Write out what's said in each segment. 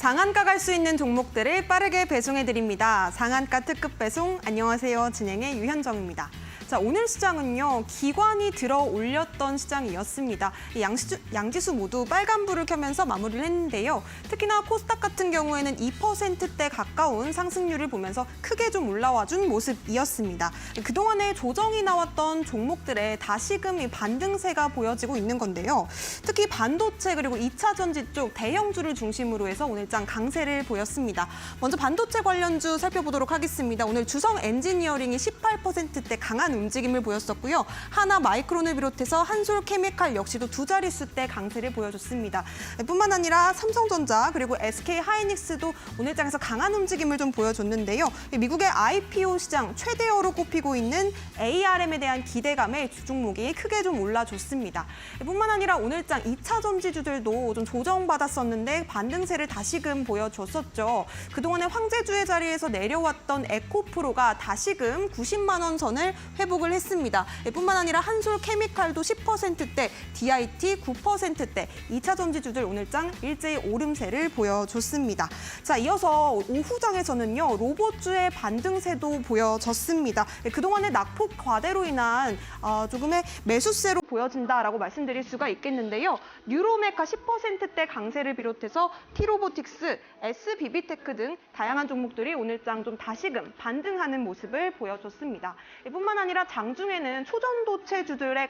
상한가 갈 수 있는 종목들을 빠르게 배송해드립니다. 상한가 특급 배송, 안녕하세요. 진행의 유현정입니다. 자, 오늘 시장은요, 기관이 들어 올렸던 시장이었습니다. 양지수 모두 빨간불을 켜면서 마무리를 했는데요. 특히나 코스닥 같은 경우에는 2%대 가까운 상승률을 보면서 크게 좀 올라와준 모습이었습니다. 그동안에 조정이 나왔던 종목들에 다시금 반등세가 보여지고 있는 건데요. 특히 반도체 그리고 2차 전지 쪽 대형주를 중심으로 해서 오늘장 강세를 보였습니다. 먼저 반도체 관련주 살펴보도록 하겠습니다. 오늘 주성 엔지니어링이 18%대 강한 움직임을 보였었고요. 하나 마이크론을 비롯해서 한솔 케미칼 역시도 두 자릿수대 강세를 보여줬습니다. 뿐만 아니라 삼성전자 그리고 SK 하이닉스도 오늘장에서 강한 움직임을 좀 보여줬는데요. 미국의 IPO 시장 최대어로 꼽히고 있는 ARM에 대한 기대감에 주종목이 크게 좀 올라줬습니다. 뿐만 아니라 오늘장 2차 전지주들도 좀 조정받았었는데 반등세를 다시금 보여줬었죠. 그동안의 황제주의 자리에서 내려왔던 에코프로가 다시금 90만 원 선을 회복을 했습니다. 뿐만 아니라 한솔 케미칼도 10%대, DIT 9%대, 2차 전지주들 오늘장 일제히 오름세를 보여줬습니다. 자, 이어서 오후장에서는요, 로봇주의 반등세도 보여졌습니다. 그동안의 낙폭 과대로 인한 조금의 매수세로 보여진다라고 말씀드릴 수가 있겠는데요. 뉴로메카 10%대 강세를 비롯해서 T로보틱스, SBB테크 등 다양한 종목들이 오늘장 좀 다시금 반등하는 모습을 보여줬습니다. 뿐만 아니라 장중에는 초전도체주들의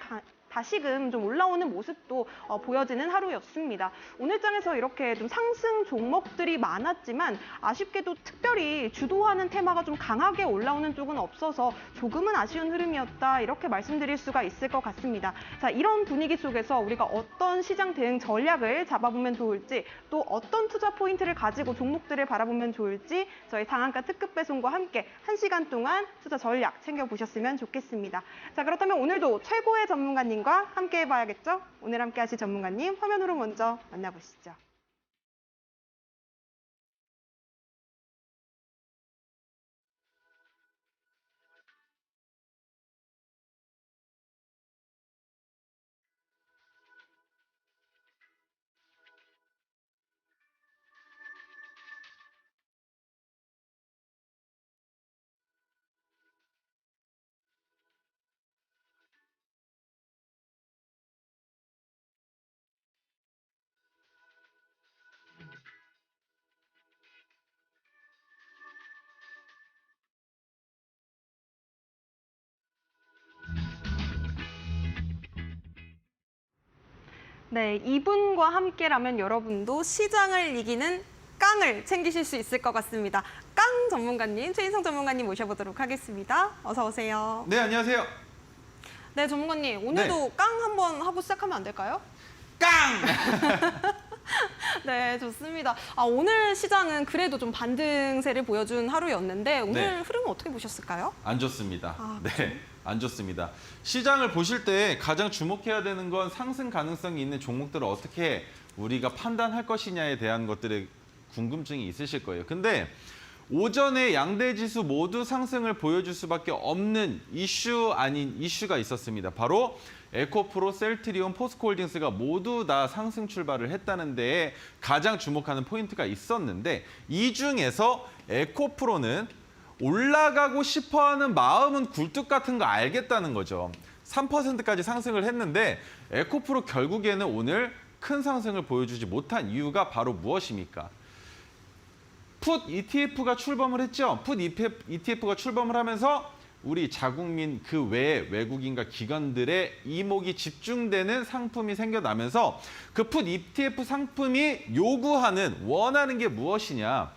다시금 좀 올라오는 모습도 보여지는 하루였습니다. 오늘장에서 이렇게 좀 상승 종목들이 많았지만 아쉽게도 특별히 주도하는 테마가 좀 강하게 올라오는 쪽은 없어서 조금은 아쉬운 흐름이었다 이렇게 말씀드릴 수가 있을 것 같습니다. 자, 이런 분위기 속에서 우리가 어떤 시장 대응 전략을 잡아보면 좋을지 또 어떤 투자 포인트를 가지고 종목들을 바라보면 좋을지 저희 상한가 특급 배송과 함께 1시간 동안 투자 전략 챙겨보셨으면 좋겠습니다. 자, 그렇다면 오늘도 최고의 전문가님 과 함께 해봐야겠죠? 오늘 함께 하실 전문가님 화면으로 먼저 만나보시죠. 네, 이분과 함께라면 여러분도 시장을 이기는 깡을 챙기실 수 있을 것 같습니다. 깡 전문가님, 최인성 전문가님 모셔보도록 하겠습니다. 어서 오세요. 네, 안녕하세요. 네, 전문가님, 오늘도 깡 한번 하고 시작하면 안 될까요? 깡! 네, 좋습니다. 오늘 시장은 그래도 좀 반등세를 보여준 하루였는데 오늘 흐름은 어떻게 보셨을까요? 안 좋습니다. 네, 안 좋습니다. 시장을 보실 때 가장 주목해야 되는 건 상승 가능성이 있는 종목들을 어떻게 우리가 판단할 것이냐에 대한 것들의 궁금증이 있으실 거예요. 근데 오전에 양대 지수 모두 상승을 보여줄 수밖에 없는 이슈 아닌 이슈가 있었습니다. 바로 에코프로, 셀트리온, 포스코홀딩스가 모두 다 상승 출발을 했다는 데에 가장 주목하는 포인트가 있었는데 이 중에서 에코프로는 올라가고 싶어하는 마음은 굴뚝 같은 거 알겠다는 거죠. 3%까지 상승을 했는데 에코프로 결국에는 오늘 큰 상승을 보여주지 못한 이유가 바로 무엇입니까? 풋 ETF가 출범을 했죠. 풋 ETF가 출범을 하면서 우리 자국민 그 외에 외국인과 기관들의 이목이 집중되는 상품이 생겨나면서 그 풋 ETF 상품이 요구하는, 원하는 게 무엇이냐.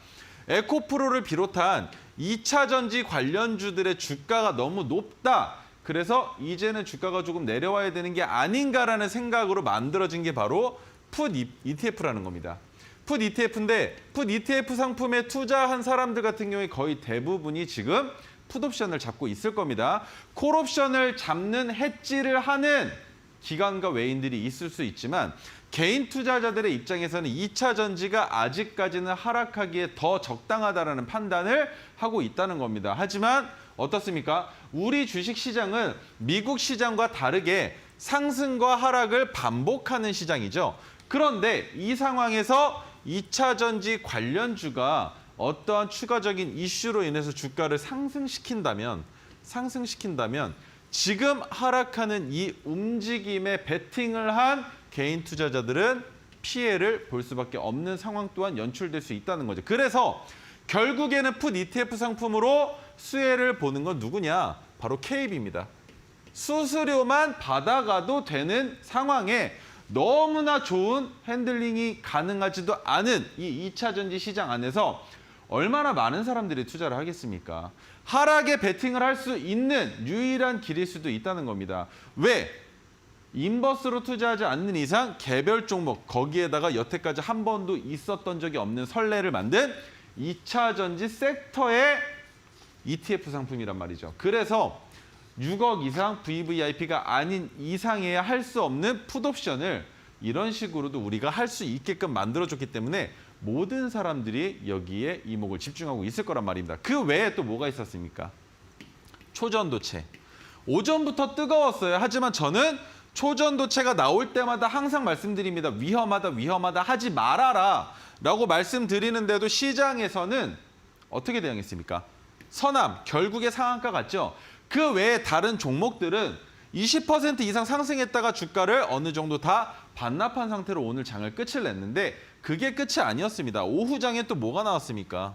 에코프로를 비롯한 2차 전지 관련주들의 주가가 너무 높다. 그래서 이제는 주가가 조금 내려와야 되는 게 아닌가라는 생각으로 만들어진 게 바로 풋 ETF라는 겁니다. 풋 ETF인데 풋 ETF 상품에 투자한 사람들 같은 경우에 거의 대부분이 지금 풋옵션을 잡고 있을 겁니다. 콜옵션을 잡는 해지를 하는 기관과 외인들이 있을 수 있지만 개인 투자자들의 입장에서는 2차 전지가 아직까지는 하락하기에 더 적당하다는 판단을 하고 있다는 겁니다. 하지만 어떻습니까? 우리 주식시장은 미국 시장과 다르게 상승과 하락을 반복하는 시장이죠. 그런데 이 상황에서 2차 전지 관련주가 어떠한 추가적인 이슈로 인해서 주가를 상승시킨다면 지금 하락하는 이 움직임에 베팅을 한 개인 투자자들은 피해를 볼 수밖에 없는 상황 또한 연출될 수 있다는 거죠. 그래서 결국에는 풋 ETF 상품으로 수혜를 보는 건 누구냐? 바로 KB입니다. 수수료만 받아가도 되는 상황에 너무나 좋은 핸들링이 가능하지도 않은 이 2차 전지 시장 안에서 얼마나 많은 사람들이 투자를 하겠습니까? 하락에 베팅을 할 수 있는 유일한 길일 수도 있다는 겁니다. 왜? 인버스로 투자하지 않는 이상 개별 종목, 거기에다가 여태까지 한 번도 있었던 적이 없는 선례를 만든 2차 전지 섹터의 ETF 상품이란 말이죠. 그래서 6억 이상 VVIP가 아닌 이상해야 할 수 없는 풋옵션을 이런 식으로도 우리가 할 수 있게끔 만들어줬기 때문에 모든 사람들이 여기에 이목을 집중하고 있을 거란 말입니다. 그 외에 또 뭐가 있었습니까? 초전도체. 오전부터 뜨거웠어요. 하지만 저는 초전도체가 나올 때마다 항상 말씀드립니다. 위험하다 하지 말아라 라고 말씀드리는데도 시장에서는 어떻게 대응했습니까? 서남, 결국에 상한가 같죠? 그 외에 다른 종목들은 20% 이상 상승했다가 주가를 어느 정도 다 반납한 상태로 오늘 장을 끝을 냈는데 그게 끝이 아니었습니다. 오후장에 또 뭐가 나왔습니까?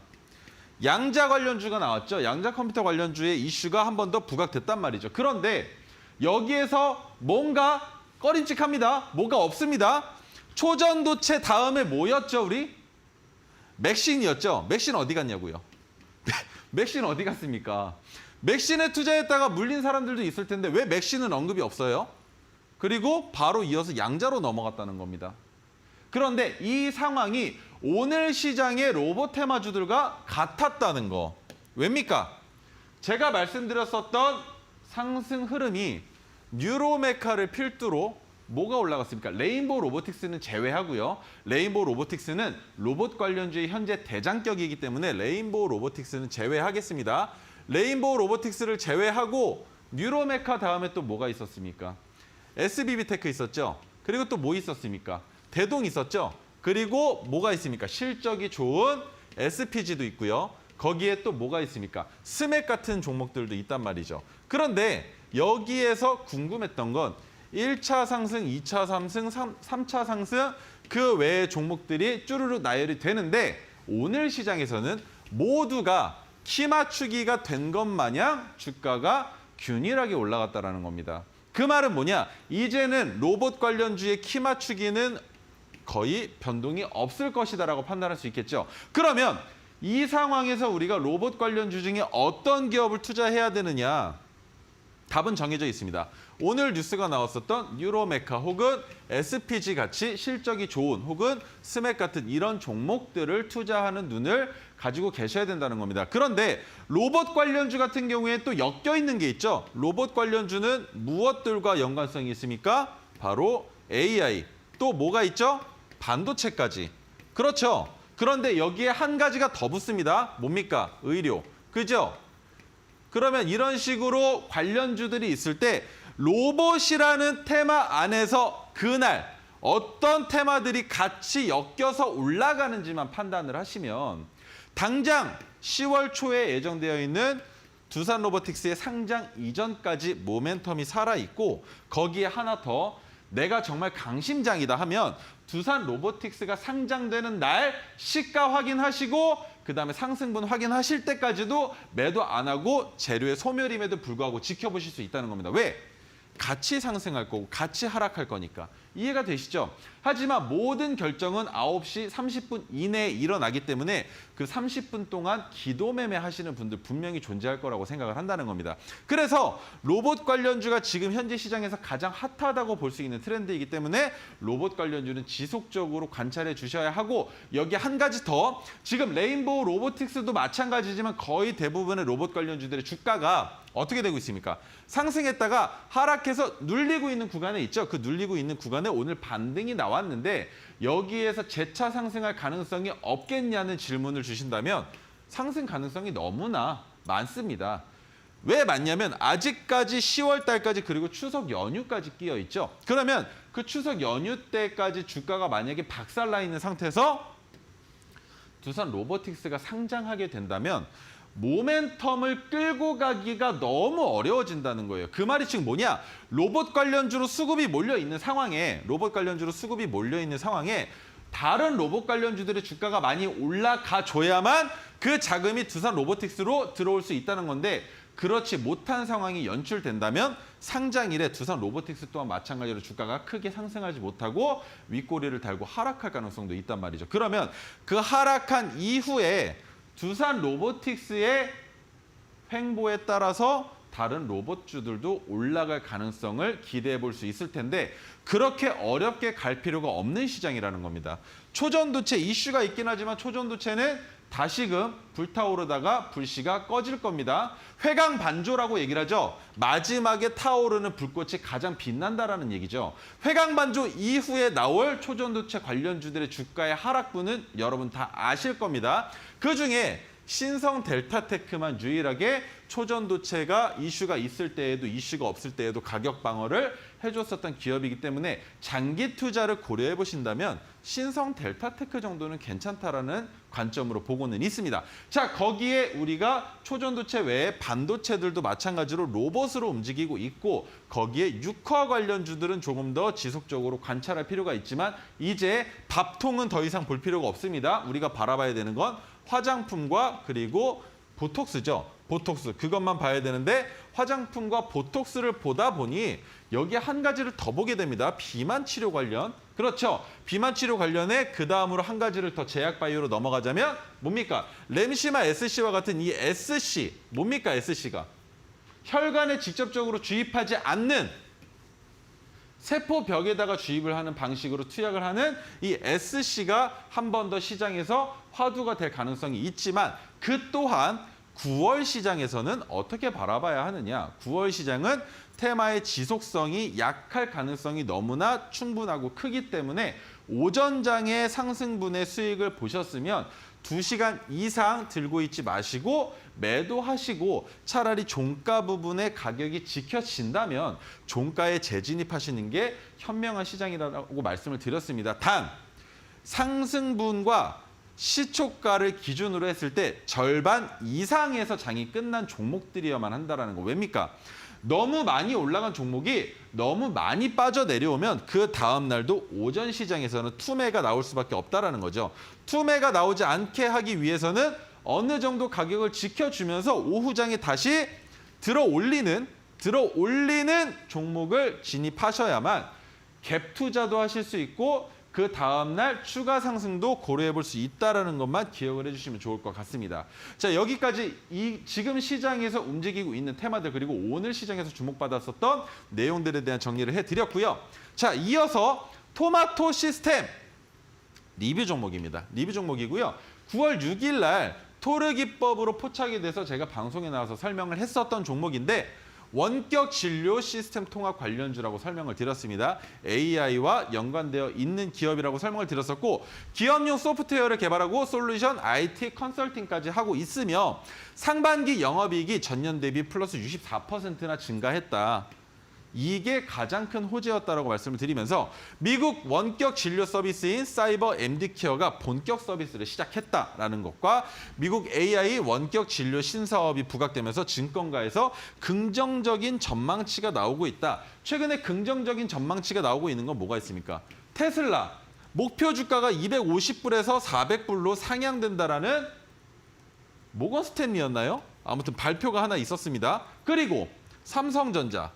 양자 관련주가 나왔죠. 양자 컴퓨터 관련주의 이슈가 한 번 더 부각됐단 말이죠. 그런데 여기에서 뭔가 꺼림칙합니다. 뭐가 없습니다. 초전도체 다음에 뭐였죠, 우리? 맥신이었죠. 맥신 어디 갔냐고요? 맥신 어디 갔습니까? 맥신에 투자했다가 물린 사람들도 있을 텐데 왜 맥신은 언급이 없어요? 그리고 바로 이어서 양자로 넘어갔다는 겁니다. 그런데 이 상황이 오늘 시장의 로봇 테마주들과 같았다는 거. 왜입니까? 제가 말씀드렸었던 상승 흐름이 뉴로메카를 필두로 뭐가 올라갔습니까? 레인보우 로보틱스는 제외하고요. 레인보우 로보틱스는 로봇 관련주의 현재 대장격이기 때문에 레인보우 로보틱스는 제외하겠습니다. 레인보우 로보틱스를 제외하고 뉴로메카 다음에 또 뭐가 있었습니까? SBB테크 있었죠. 그리고 또 뭐 있었습니까? 대동 있었죠. 그리고 뭐가 있습니까? 실적이 좋은 SPG도 있고요. 거기에 또 뭐가 있습니까? 스맥 같은 종목들도 있단 말이죠. 그런데 여기에서 궁금했던 건 1차 상승, 2차 상승, 3차 상승 그 외의 종목들이 쭈루룩 나열이 되는데 오늘 시장에서는 모두가 키 맞추기가 된 것 마냥 주가가 균일하게 올라갔다는 겁니다. 그 말은 뭐냐? 이제는 로봇 관련주의 키 맞추기는 거의 변동이 없을 것이다라고 판단할 수 있겠죠. 그러면 이 상황에서 우리가 로봇 관련주 중에 어떤 기업을 투자해야 되느냐? 답은 정해져 있습니다. 오늘 뉴스가 나왔었던 뉴로메카 혹은 SPG 같이 실적이 좋은 혹은 스맥 같은 이런 종목들을 투자하는 눈을 가지고 계셔야 된다는 겁니다. 그런데 로봇 관련주 같은 경우에 또 엮여 있는 게 있죠. 로봇 관련주는 무엇들과 연관성이 있습니까? 바로 AI. 또 뭐가 있죠? 반도체까지. 그렇죠. 그런데 여기에 한 가지가 더 붙습니다. 뭡니까? 의료. 그죠? 그러면 이런 식으로 관련주들이 있을 때 로봇이라는 테마 안에서 그날 어떤 테마들이 같이 엮여서 올라가는지만 판단을 하시면 당장 10월 초에 예정되어 있는 두산 로보틱스의 상장 이전까지 모멘텀이 살아있고 거기에 하나 더 내가 정말 강심장이다 하면 두산 로보틱스가 상장되는 날 시가 확인하시고 그다음에 상승분 확인하실 때까지도 매도 안 하고 재료의 소멸임에도 불구하고 지켜보실 수 있다는 겁니다. 왜? 같이 상승할 거고 같이 하락할 거니까. 이해가 되시죠? 하지만 모든 결정은 9시 30분 이내에 일어나기 때문에 그 30분 동안 기도 매매 하시는 분들 분명히 존재할 거라고 생각을 한다는 겁니다. 그래서 로봇 관련주가 지금 현재 시장에서 가장 핫하다고 볼 수 있는 트렌드이기 때문에 로봇 관련주는 지속적으로 관찰해 주셔야 하고 여기 한 가지 더 지금 레인보우 로보틱스도 마찬가지지만 거의 대부분의 로봇 관련주들의 주가가 어떻게 되고 있습니까? 상승했다가 하락해서 눌리고 있는 구간에 있죠. 그 눌리고 있는 구간에 오늘 반등이 나왔는데 여기에서 재차 상승할 가능성이 없겠냐는 질문을 주신다면 상승 가능성이 너무나 많습니다. 왜 많냐면 아직까지 10월 달까지 그리고 추석 연휴까지 끼어 있죠. 그러면 그 추석 연휴 때까지 주가가 만약에 박살나 있는 상태에서 두산 로보틱스가 상장하게 된다면 모멘텀을 끌고 가기가 너무 어려워진다는 거예요. 그 말이 지금 뭐냐? 로봇 관련주로 수급이 몰려 있는 상황에 다른 로봇 관련주들의 주가가 많이 올라가 줘야만 그 자금이 두산 로보틱스로 들어올 수 있다는 건데, 그렇지 못한 상황이 연출된다면 상장일에 두산 로보틱스 또한 마찬가지로 주가가 크게 상승하지 못하고 윗꼬리를 달고 하락할 가능성도 있단 말이죠. 그러면 그 하락한 이후에 두산 로보틱스의 횡보에 따라서 다른 로봇주들도 올라갈 가능성을 기대해 볼 수 있을 텐데, 그렇게 어렵게 갈 필요가 없는 시장이라는 겁니다. 초전도체 이슈가 있긴 하지만 초전도체는 다시금 불타오르다가 불씨가 꺼질 겁니다. 회광반조라고 얘기를 하죠. 마지막에 타오르는 불꽃이 가장 빛난다라는 얘기죠. 회광반조 이후에 나올 초전도체 관련주들의 주가의 하락분은 여러분 다 아실 겁니다. 그중에 신성 델타테크만 유일하게 초전도체가 이슈가 있을 때에도 이슈가 없을 때에도 가격 방어를 해줬었던 기업이기 때문에 장기 투자를 고려해 보신다면 신성 델타테크 정도는 괜찮다라는 관점으로 보고는 있습니다. 자, 거기에 우리가 초전도체 외에 반도체들도 마찬가지로 로봇으로 움직이고 있고, 거기에 육화 관련주들은 조금 더 지속적으로 관찰할 필요가 있지만 이제 밥통은 더 이상 볼 필요가 없습니다. 우리가 바라봐야 되는 건 화장품과 그리고 보톡스죠. 보톡스, 그것만 봐야 되는데 화장품과 보톡스를 보다 보니 여기에 한 가지를 더 보게 됩니다. 비만 치료 관련. 그렇죠. 비만 치료 관련에 그 다음으로 한 가지를 더 제약바이오로 넘어가자면 뭡니까? 램시마 SC와 같은 이 SC, 뭡니까 SC가? 혈관에 직접적으로 주입하지 않는 세포벽에다가 주입을 하는 방식으로 투약을 하는 이 SC가 한 번 더 시장에서 화두가 될 가능성이 있지만, 그 또한 9월 시장에서는 어떻게 바라봐야 하느냐. 9월 시장은 테마의 지속성이 약할 가능성이 너무나 충분하고 크기 때문에 오전장의 상승분의 수익을 보셨으면 2시간 이상 들고 있지 마시고 매도하시고, 차라리 종가 부분의 가격이 지켜진다면 종가에 재진입하시는 게 현명한 시장이라고 말씀을 드렸습니다. 단, 상승분과 시초가를 기준으로 했을 때 절반 이상에서 장이 끝난 종목들이어야만 한다는 거. 왜입니까? 너무 많이 올라간 종목이 너무 많이 빠져내려오면 그 다음 날도 오전 시장에서는 투매가 나올 수밖에 없다는 거죠. 투매가 나오지 않게 하기 위해서는 어느 정도 가격을 지켜주면서 오후장에 다시 들어 올리는 종목을 진입하셔야만 갭 투자도 하실 수 있고 그 다음날 추가 상승도 고려해 볼 수 있다는 것만 기억을 해주시면 좋을 것 같습니다. 자, 여기까지 지금 시장에서 움직이고 있는 테마들, 그리고 오늘 시장에서 주목받았었던 내용들에 대한 정리를 해드렸고요. 자, 이어서 토마토 시스템 리뷰 종목입니다. 리뷰 종목이고요. 9월 6일 날 토르 기법으로 포착이 돼서 제가 방송에 나와서 설명을 했었던 종목인데, 원격 진료 시스템 통합 관련주라고 설명을 드렸습니다. AI와 연관되어 있는 기업이라고 설명을 드렸었고, 기업용 소프트웨어를 개발하고 솔루션 IT 컨설팅까지 하고 있으며 상반기 영업이익이 전년 대비 플러스 64%나 증가했다. 이게 가장 큰 호재였다라고 말씀을 드리면서 미국 원격 진료 서비스인 사이버 MD케어가 본격 서비스를 시작했다라는 것과 미국 AI 원격 진료 신사업이 부각되면서 증권가에서 긍정적인 전망치가 나오고 있다. 최근에 긍정적인 전망치가 나오고 있는 건 뭐가 있습니까? 테슬라 목표 주가가 250불에서 400불로 상향된다라는 모건 스탠리였나요? 아무튼 발표가 하나 있었습니다. 그리고 삼성전자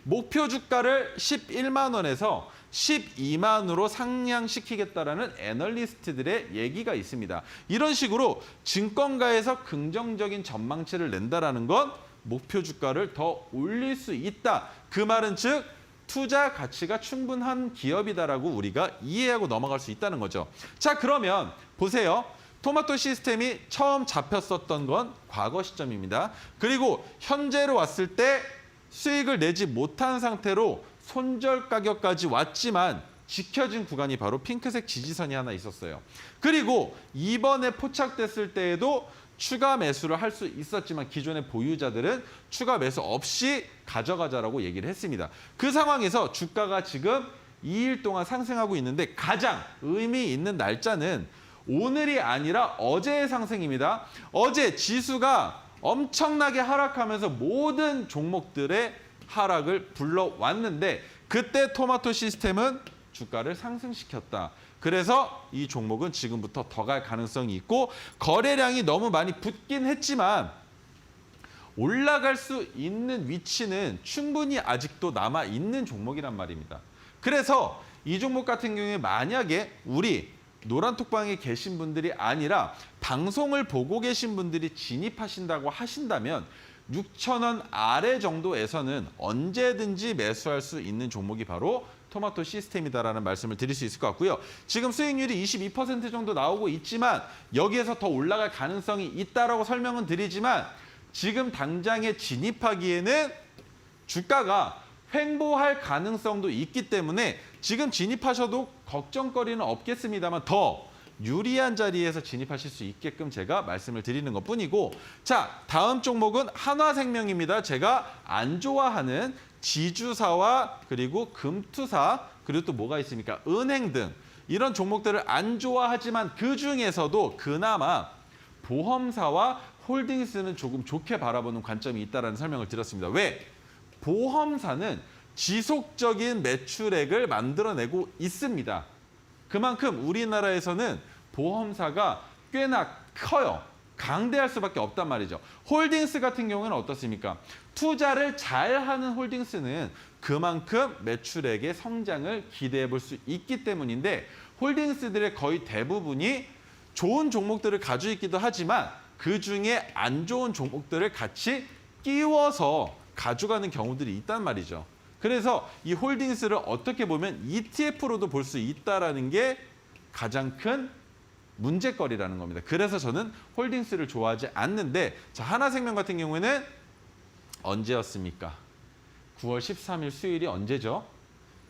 목표 주가를 11만 원에서 12만으로 상향시키겠다라는 애널리스트들의 얘기가 있습니다. 이런 식으로 증권가에서 긍정적인 전망치를 낸다라는 건 목표 주가를 더 올릴 수 있다. 그 말은 즉 투자 가치가 충분한 기업이다라고 우리가 이해하고 넘어갈 수 있다는 거죠. 자, 그러면 보세요. 토마토 시스템이 처음 잡혔었던 건 과거 시점입니다. 그리고 현재로 왔을 때 수익을 내지 못한 상태로 손절 가격까지 왔지만 지켜진 구간이 바로 핑크색 지지선이 하나 있었어요. 그리고 이번에 포착됐을 때에도 추가 매수를 할 수 있었지만 기존의 보유자들은 추가 매수 없이 가져가자라고 얘기를 했습니다. 그 상황에서 주가가 지금 2일 동안 상승하고 있는데 가장 의미 있는 날짜는 오늘이 아니라 어제의 상승입니다. 어제 지수가 엄청나게 하락하면서 모든 종목들의 하락을 불러왔는데 그때 토마토 시스템은 주가를 상승시켰다. 그래서 이 종목은 지금부터 더 갈 가능성이 있고 거래량이 너무 많이 붙긴 했지만 올라갈 수 있는 위치는 충분히 아직도 남아있는 종목이란 말입니다. 그래서 이 종목 같은 경우에 만약에 우리 노란톡방에 계신 분들이 아니라 방송을 보고 계신 분들이 진입하신다고 하신다면 6,000원 아래 정도에서는 언제든지 매수할 수 있는 종목이 바로 토마토 시스템이다라는 말씀을 드릴 수 있을 것 같고요. 지금 수익률이 22% 정도 나오고 있지만 여기에서 더 올라갈 가능성이 있다라고 설명은 드리지만 지금 당장에 진입하기에는 주가가 횡보할 가능성도 있기 때문에 지금 진입하셔도 걱정거리는 없겠습니다만 더 유리한 자리에서 진입하실 수 있게끔 제가 말씀을 드리는 것뿐이고 자, 다음 종목은 한화생명입니다. 제가 안 좋아하는 지주사와 그리고 금투사 그리고 또 뭐가 있습니까? 은행 등 이런 종목들을 안 좋아하지만 그중에서도 그나마 보험사와 홀딩스는 조금 좋게 바라보는 관점이 있다는 설명을 드렸습니다. 왜? 보험사는 지속적인 매출액을 만들어내고 있습니다. 그만큼 우리나라에서는 보험사가 꽤나 커요. 강대할 수밖에 없단 말이죠. 홀딩스 같은 경우는 어떻습니까? 투자를 잘하는 홀딩스는 그만큼 매출액의 성장을 기대해 볼 수 있기 때문인데 홀딩스들의 거의 대부분이 좋은 종목들을 가지고 있기도 하지만 그중에 안 좋은 종목들을 같이 끼워서 가져가는 경우들이 있단 말이죠. 그래서 이 홀딩스를 어떻게 보면 ETF로도 볼 수 있다는 게 가장 큰 문제거리라는 겁니다. 그래서 저는 홀딩스를 좋아하지 않는데 자, 하나생명 같은 경우에는 언제였습니까? 9월 13일 수요일이 언제죠?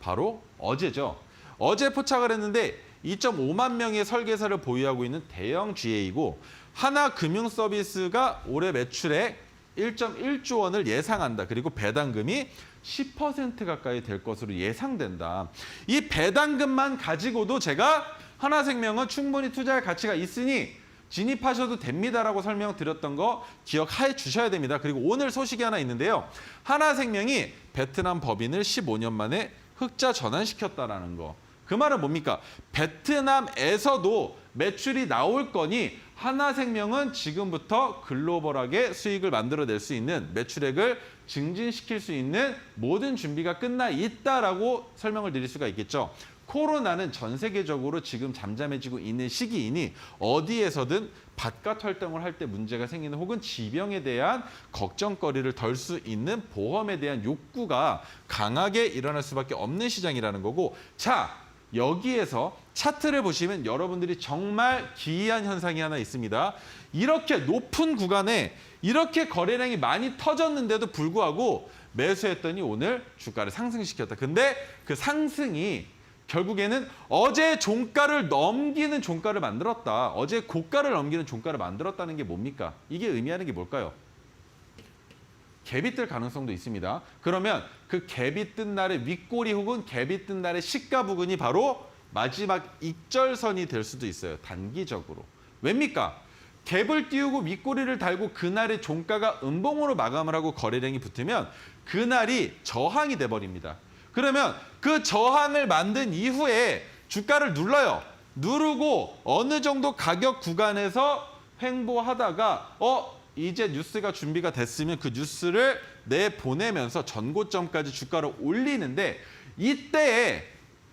바로 어제죠. 어제 포착을 했는데 2.5만 명의 설계사를 보유하고 있는 대형 GA이고 하나금융서비스가 올해 매출액 1.1조 원을 예상한다. 그리고 배당금이 10% 가까이 될 것으로 예상된다. 이 배당금만 가지고도 제가 하나생명은 충분히 투자할 가치가 있으니 진입하셔도 됩니다라고 설명드렸던 거 기억해 주셔야 됩니다. 그리고 오늘 소식이 하나 있는데요. 하나생명이 베트남 법인을 15년 만에 흑자 전환시켰다라는 거. 그 말은 뭡니까? 베트남에서도 매출이 나올 거니 하나생명은 지금부터 글로벌하게 수익을 만들어낼 수 있는 매출액을 증진시킬 수 있는 모든 준비가 끝나 있다라고 설명을 드릴 수가 있겠죠. 코로나는 전 세계적으로 지금 잠잠해지고 있는 시기이니 어디에서든 바깥 활동을 할 때 문제가 생기는 혹은 지병에 대한 걱정거리를 덜 수 있는 보험에 대한 욕구가 강하게 일어날 수밖에 없는 시장이라는 거고 자, 여기에서 차트를 보시면 여러분들이 정말 기이한 현상이 하나 있습니다. 이렇게 높은 구간에 이렇게 거래량이 많이 터졌는데도 불구하고 매수했더니 오늘 주가를 상승시켰다. 근데 그 상승이 결국에는 어제 종가를 넘기는 종가를 만들었다. 어제 고가를 넘기는 종가를 만들었다는 게 뭡니까? 이게 의미하는 게 뭘까요? 갭이 뜰 가능성도 있습니다. 그러면 그 갭이 뜬 날의 윗꼬리 혹은 갭이 뜬 날의 시가 부근이 바로 마지막 익절선이 될 수도 있어요. 단기적으로. 왜입니까? 갭을 띄우고 윗꼬리를 달고 그날의 종가가 음봉으로 마감을 하고 거래량이 붙으면 그날이 저항이 돼버립니다. 그러면 그 저항을 만든 이후에 주가를 눌러요. 누르고 어느 정도 가격 구간에서 횡보하다가 이제 뉴스가 준비가 됐으면 그 뉴스를 내보내면서 전고점까지 주가를 올리는데 이때에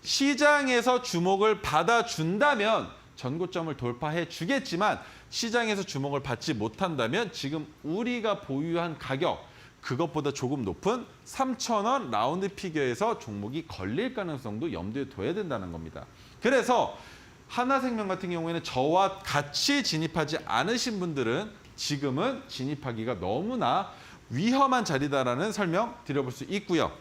시장에서 주목을 받아준다면 전고점을 돌파해 주겠지만 시장에서 주목을 받지 못한다면 지금 우리가 보유한 가격 그것보다 조금 높은 3,000원 라운드 피겨에서 종목이 걸릴 가능성도 염두에 둬야 된다는 겁니다. 그래서 하나생명 같은 경우에는 저와 같이 진입하지 않으신 분들은 지금은 진입하기가 너무나 위험한 자리다라는 설명 드려볼 수 있고요.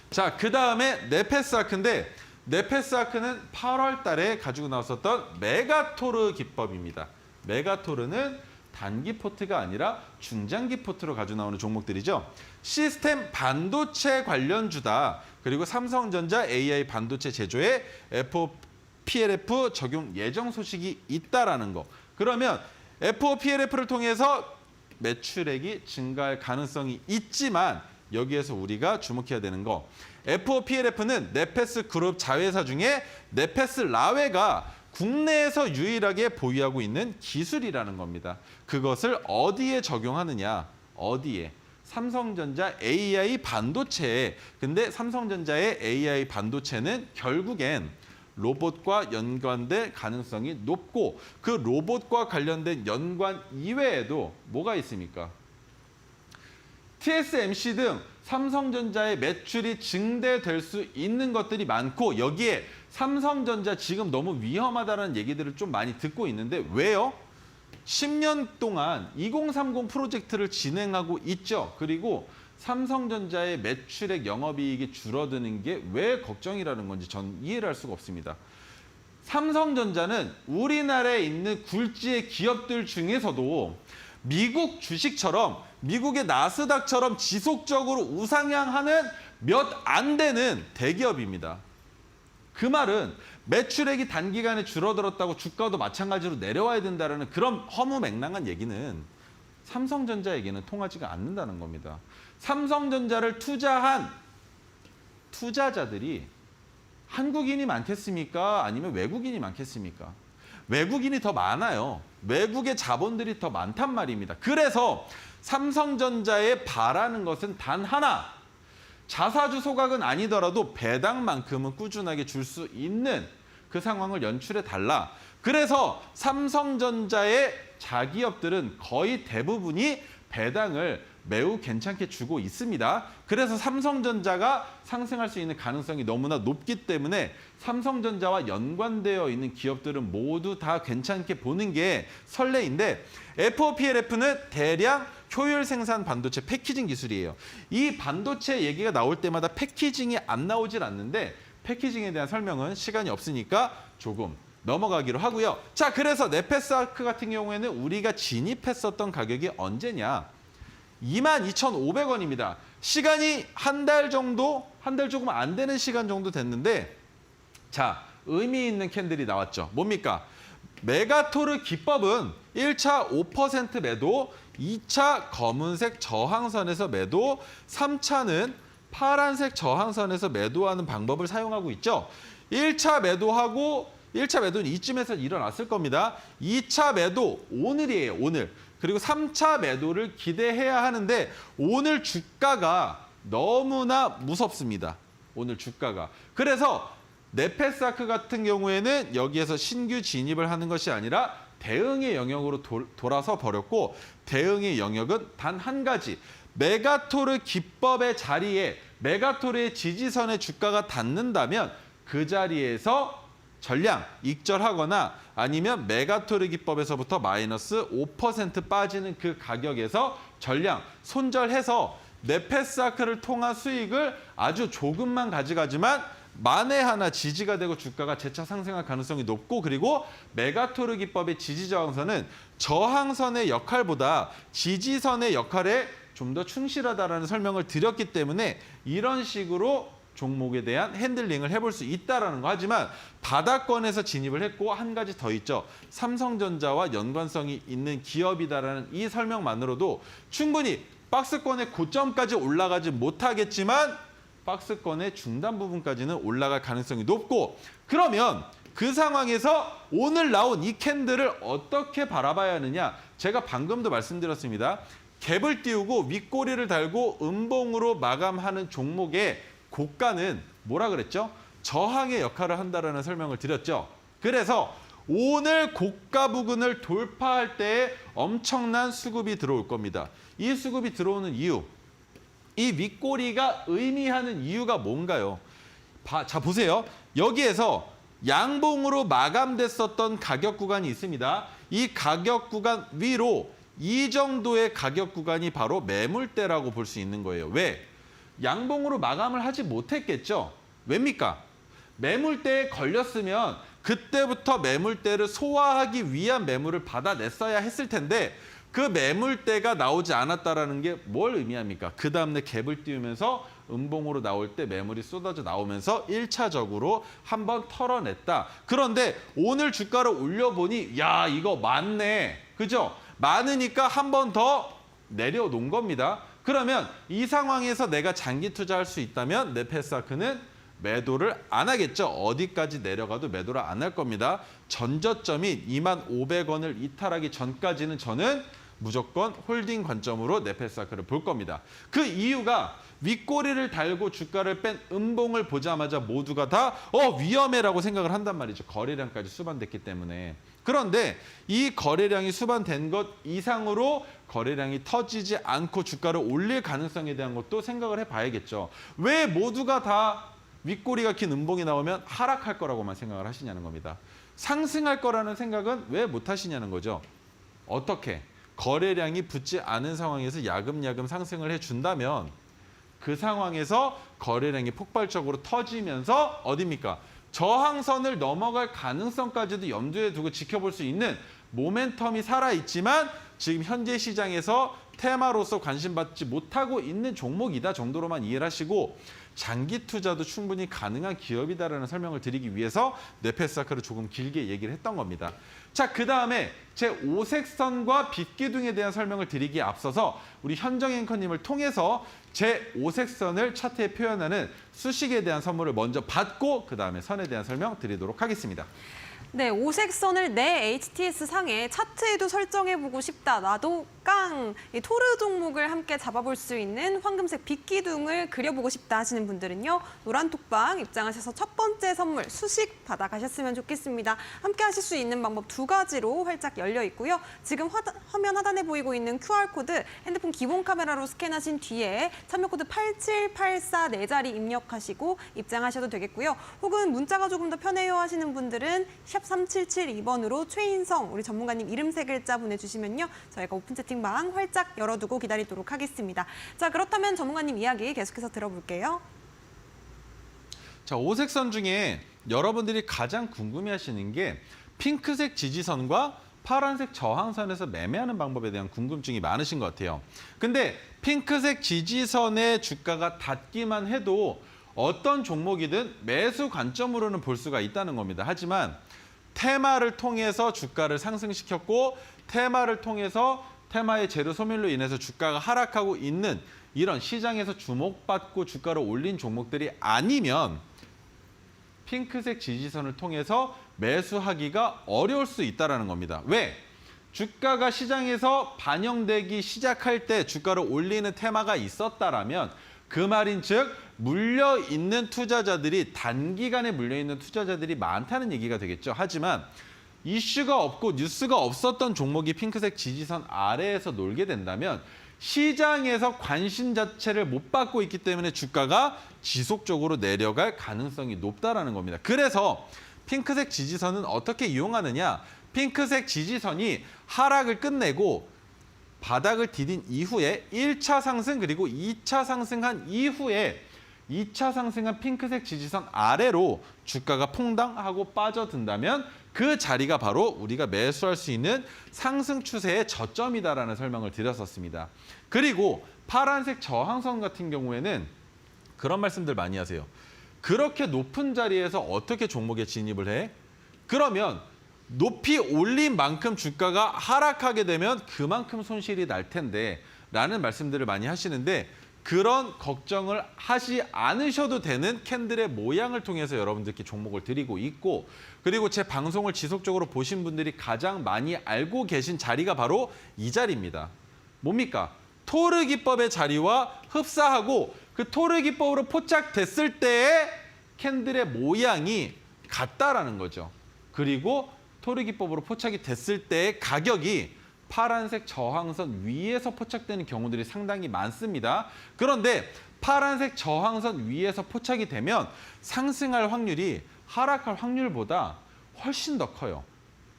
자, 그 다음에 네페스아크인데 네페스아크는 8월 달에 가지고 나왔었던 메가토르 기법입니다. 메가토르는 단기 포트가 아니라 중장기 포트로 가지고 나오는 종목들이죠. 시스템 반도체 관련주다. 그리고 삼성전자 AI 반도체 제조의 PLF 적용 예정 소식이 있다라는 거. 그러면 FOPLF를 통해서 매출액이 증가할 가능성이 있지만 여기에서 우리가 주목해야 되는 거. FOPLF는 네페스 그룹 자회사 중에 네페스 라웨가 국내에서 유일하게 보유하고 있는 기술이라는 겁니다. 그것을 어디에 적용하느냐? 어디에? 삼성전자 AI 반도체에. 근데 삼성전자의 AI 반도체는 결국엔 로봇과 연관될 가능성이 높고 그 로봇과 관련된 연관 이외에도 뭐가 있습니까? TSMC 등 삼성전자의 매출이 증대될 수 있는 것들이 많고 여기에 삼성전자 지금 너무 위험하다는 얘기들을 좀 많이 듣고 있는데 왜요? 10년 동안 2030 프로젝트를 진행하고 있죠. 그리고 삼성전자의 매출액 영업이익이 줄어드는 게 왜 걱정이라는 건지 전 이해를 할 수가 없습니다. 삼성전자는 우리나라에 있는 굴지의 기업들 중에서도 미국 주식처럼 미국의 나스닥처럼 지속적으로 우상향하는 몇 안 되는 대기업입니다. 그 말은 매출액이 단기간에 줄어들었다고 주가도 마찬가지로 내려와야 된다는 그런 허무맹랑한 얘기는 삼성전자에게는 통하지가 않는다는 겁니다. 삼성전자를 투자한 투자자들이 한국인이 많겠습니까? 아니면 외국인이 많겠습니까? 외국인이 더 많아요. 외국의 자본들이 더 많단 말입니다. 그래서 삼성전자에 바라는 것은 단 하나. 자사주 소각은 아니더라도 배당만큼은 꾸준하게 줄 수 있는 그 상황을 연출해 달라. 그래서 삼성전자의 자기업들은 거의 대부분이 배당을 매우 괜찮게 주고 있습니다. 그래서 삼성전자가 상승할 수 있는 가능성이 너무나 높기 때문에 삼성전자와 연관되어 있는 기업들은 모두 다 괜찮게 보는 게 선례인데 FOPLF는 대량 효율 생산 반도체 패키징 기술이에요. 이 반도체 얘기가 나올 때마다 패키징이 안 나오질 않는데 패키징에 대한 설명은 시간이 없으니까 조금 넘어가기로 하고요. 자, 그래서 네페스아크 같은 경우에는 우리가 진입했었던 가격이 언제냐? 22,500원입니다. 시간이 한 달 정도, 한 달 조금 안 되는 시간 정도 됐는데 자, 의미 있는 캔들이 나왔죠. 뭡니까? 메가토르 기법은 1차 5% 매도, 2차 검은색 저항선에서 매도, 3차는 파란색 저항선에서 매도하는 방법을 사용하고 있죠. 1차 매도하고 1차 매도는 이쯤에서 일어났을 겁니다. 2차 매도 오늘이에요. 오늘. 그리고 3차 매도를 기대해야 하는데 오늘 주가가 너무나 무섭습니다. 오늘 주가가. 그래서 네페스아크 같은 경우에는 여기에서 신규 진입을 하는 것이 아니라 대응의 영역으로 돌아서 버렸고 대응의 영역은 단 한 가지. 메가토르 기법의 자리에 메가토르의 지지선에 주가가 닿는다면 그 자리에서 전량 익절하거나 아니면 메가토르 기법에서부터 마이너스 5% 빠지는 그 가격에서 전량 손절해서 네페스아크를 통한 수익을 아주 조금만 가져가지만 만에 하나 지지가 되고 주가가 재차 상승할 가능성이 높고 그리고 메가토르 기법의 지지 저항선은 저항선의 역할보다 지지선의 역할에 좀 더 충실하다라는 설명을 드렸기 때문에 이런 식으로 종목에 대한 핸들링을 해볼 수 있다는 거. 하지만 바닥권에서 진입을 했고 한 가지 더 있죠. 삼성전자와 연관성이 있는 기업이다라는 이 설명만으로도 충분히 박스권의 고점까지 올라가지 못하겠지만 박스권의 중단 부분까지는 올라갈 가능성이 높고 그러면 그 상황에서 오늘 나온 이 캔들을 어떻게 바라봐야 하느냐. 제가 방금도 말씀드렸습니다. 갭을 띄우고 윗꼬리를 달고 음봉으로 마감하는 종목의 고가는 뭐라 그랬죠? 저항의 역할을 한다라는 설명을 드렸죠. 그래서 오늘 고가 부근을 돌파할 때 엄청난 수급이 들어올 겁니다. 이 수급이 들어오는 이유, 이 윗꼬리가 의미하는 이유가 뭔가요? 자, 보세요. 여기에서 양봉으로 마감됐었던 가격 구간이 있습니다. 이 가격 구간 위로 이 정도의 가격 구간이 바로 매물대라고 볼 수 있는 거예요. 왜? 양봉으로 마감을 하지 못했겠죠. 왜입니까? 매물대에 걸렸으면 그때부터 매물대를 소화하기 위한 매물을 받아냈어야 했을 텐데 그 매물대가 나오지 않았다라는 게 뭘 의미합니까? 그 다음날 갭을 띄우면서 음봉으로 나올 때 매물이 쏟아져 나오면서 1차적으로 한번 털어냈다. 그런데 오늘 주가를 올려보니 야 이거 많네. 그죠? 많으니까 한 번 더 내려놓은 겁니다. 그러면 이 상황에서 내가 장기 투자할 수 있다면 네페사크는 매도를 안 하겠죠. 어디까지 내려가도 매도를 안 할 겁니다. 전저점인 25,500원을 이탈하기 전까지는 저는 무조건 홀딩 관점으로 네페사크를 볼 겁니다. 그 이유가 윗꼬리를 달고 주가를 뺀 음봉을 보자마자 모두가 다 위험해라고 생각을 한단 말이죠. 거래량까지 수반됐기 때문에. 그런데 이 거래량이 수반된 것 이상으로 거래량이 터지지 않고 주가를 올릴 가능성에 대한 것도 생각을 해봐야겠죠. 왜 모두가 다 윗꼬리가 긴 음봉이 나오면 하락할 거라고만 생각을 하시냐는 겁니다. 상승할 거라는 생각은 왜 못 하시냐는 거죠. 어떻게? 거래량이 붙지 않은 상황에서 야금야금 상승을 해준다면 그 상황에서 거래량이 폭발적으로 터지면서 어디입니까? 저항선을 넘어갈 가능성까지도 염두에 두고 지켜볼 수 있는 모멘텀이 살아있지만 지금 현재 시장에서 테마로서 관심받지 못하고 있는 종목이다 정도로만 이해를 하시고 장기 투자도 충분히 가능한 기업이다라는 설명을 드리기 위해서 네페사크를 조금 길게 얘기를 했던 겁니다. 자, 그다음에 제 오색선과 빗기둥에 대한 설명을 드리기에 앞서서 우리 현정 앵커님을 통해서 제 오색선을 차트에 표현하는 수식에 대한 선물을 먼저 받고 그다음에 선에 대한 설명 드리도록 하겠습니다. 네, 오색선을 내 HTS 상에 차트에도 설정해보고 싶다. 나도 깡! 이 토르 종목을 함께 잡아볼 수 있는 황금색 빗기둥을 그려보고 싶다 하시는 분들은요. 노란 톡방 입장하셔서 첫 번째 선물 수식 받아가셨으면 좋겠습니다. 함께 하실 수 있는 방법 두 가지로 활짝 열려 있고요. 지금 화면 하단에 보이고 있는 QR코드 핸드폰 기본 카메라로 스캔하신 뒤에 참여코드 8784 4자리 입력하시고 입장하셔도 되겠고요. 혹은 문자가 조금 더 편해요 하시는 분들은 샵 3772번으로 최인성 우리 전문가님 이름 세 글자 보내주시면요. 저희가 오픈 채팅방 활짝 열어두고 기다리도록 하겠습니다. 자, 그렇다면 전문가님 이야기 계속해서 들어볼게요. 자, 오색선 중에 여러분들이 가장 궁금해하시는 게 핑크색 지지선과 파란색 저항선에서 매매하는 방법에 대한 궁금증이 많으신 것 같아요. 근데 핑크색 지지선의 주가가 닿기만 해도 어떤 종목이든 매수 관점으로는 볼 수가 있다는 겁니다. 하지만 테마를 통해서 주가를 상승시켰고 테마를 통해서 테마의 재료 소멸로 인해서 주가가 하락하고 있는 이런 시장에서 주목받고 주가를 올린 종목들이 아니면 핑크색 지지선을 통해서 매수하기가 어려울 수 있다는 겁니다. 왜? 주가가 시장에서 반영되기 시작할 때 주가를 올리는 테마가 있었다라면 그 말인즉 물려있는 투자자들이 단기간에 물려있는 투자자들이 많다는 얘기가 되겠죠. 하지만 이슈가 없고 뉴스가 없었던 종목이 핑크색 지지선 아래에서 놀게 된다면 시장에서 관심 자체를 못 받고 있기 때문에 주가가 지속적으로 내려갈 가능성이 높다는 겁니다. 그래서 핑크색 지지선은 어떻게 이용하느냐? 핑크색 지지선이 하락을 끝내고 바닥을 디딘 이후에 1차 상승 그리고 2차 상승한 이후에 2차 상승한 핑크색 지지선 아래로 주가가 퐁당하고 빠져든다면 그 자리가 바로 우리가 매수할 수 있는 상승 추세의 저점이다라는 설명을 드렸었습니다. 그리고 파란색 저항선 같은 경우에는 그런 말씀들 많이 하세요. 그렇게 높은 자리에서 어떻게 종목에 진입을 해? 그러면 높이 올린 만큼 주가가 하락하게 되면 그만큼 손실이 날 텐데 라는 말씀들을 많이 하시는데 그런 걱정을 하지 않으셔도 되는 캔들의 모양을 통해서 여러분들께 종목을 드리고 있고 그리고 제 방송을 지속적으로 보신 분들이 가장 많이 알고 계신 자리가 바로 이 자리입니다. 뭡니까? 토르 기법의 자리와 흡사하고 그 토르 기법으로 포착됐을 때의 캔들의 모양이 같다라는 거죠. 그리고 토르 기법으로 포착이 됐을 때의 가격이 파란색 저항선 위에서 포착되는 경우들이 상당히 많습니다. 그런데 파란색 저항선 위에서 포착이 되면 상승할 확률이 하락할 확률보다 훨씬 더 커요.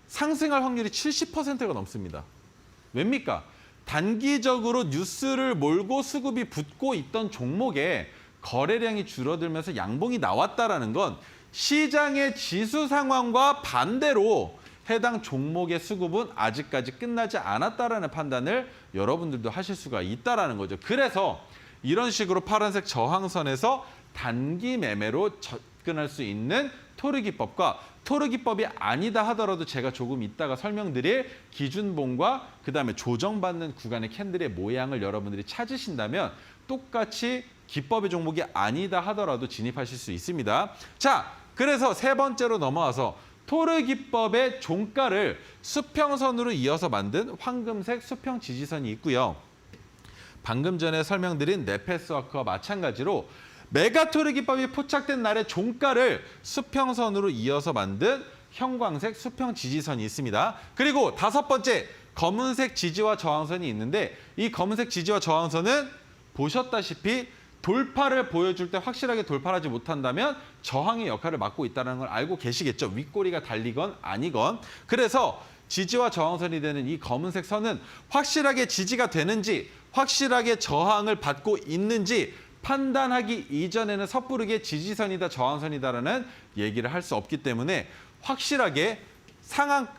상승할 확률이 70%가 넘습니다. 왜입니까? 단기적으로 뉴스를 몰고 수급이 붙고 있던 종목에 거래량이 줄어들면서 양봉이 나왔다라는 건 시장의 지수 상황과 반대로 해당 종목의 수급은 아직까지 끝나지 않았다라는 판단을 여러분들도 하실 수가 있다라는 거죠. 그래서 이런 식으로 파란색 저항선에서 단기 매매로 접근할 수 있는 토르 기법과 토르 기법이 아니다 하더라도 제가 조금 이따가 설명드릴 기준봉과 그다음에 조정받는 구간의 캔들의 모양을 여러분들이 찾으신다면 똑같이 기법의 종목이 아니다 하더라도 진입하실 수 있습니다. 자, 그래서 세 번째로 넘어와서 토르 기법의 종가를 수평선으로 이어서 만든 황금색 수평 지지선이 있고요. 방금 전에 설명드린 네페스와크와 마찬가지로 메가토르 기법이 포착된 날의 종가를 수평선으로 이어서 만든 형광색 수평 지지선이 있습니다. 그리고 다섯 번째, 검은색 지지와 저항선이 있는데 이 검은색 지지와 저항선은 보셨다시피 돌파를 보여줄 때 확실하게 돌파하지 못한다면 저항의 역할을 맡고 있다는 걸 알고 계시겠죠. 윗꼬리가 달리건 아니건. 그래서 지지와 저항선이 되는 이 검은색 선은 확실하게 지지가 되는지 확실하게 저항을 받고 있는지 판단하기 이전에는 섣부르게 지지선이다 저항선이다라는 얘기를 할 수 없기 때문에 확실하게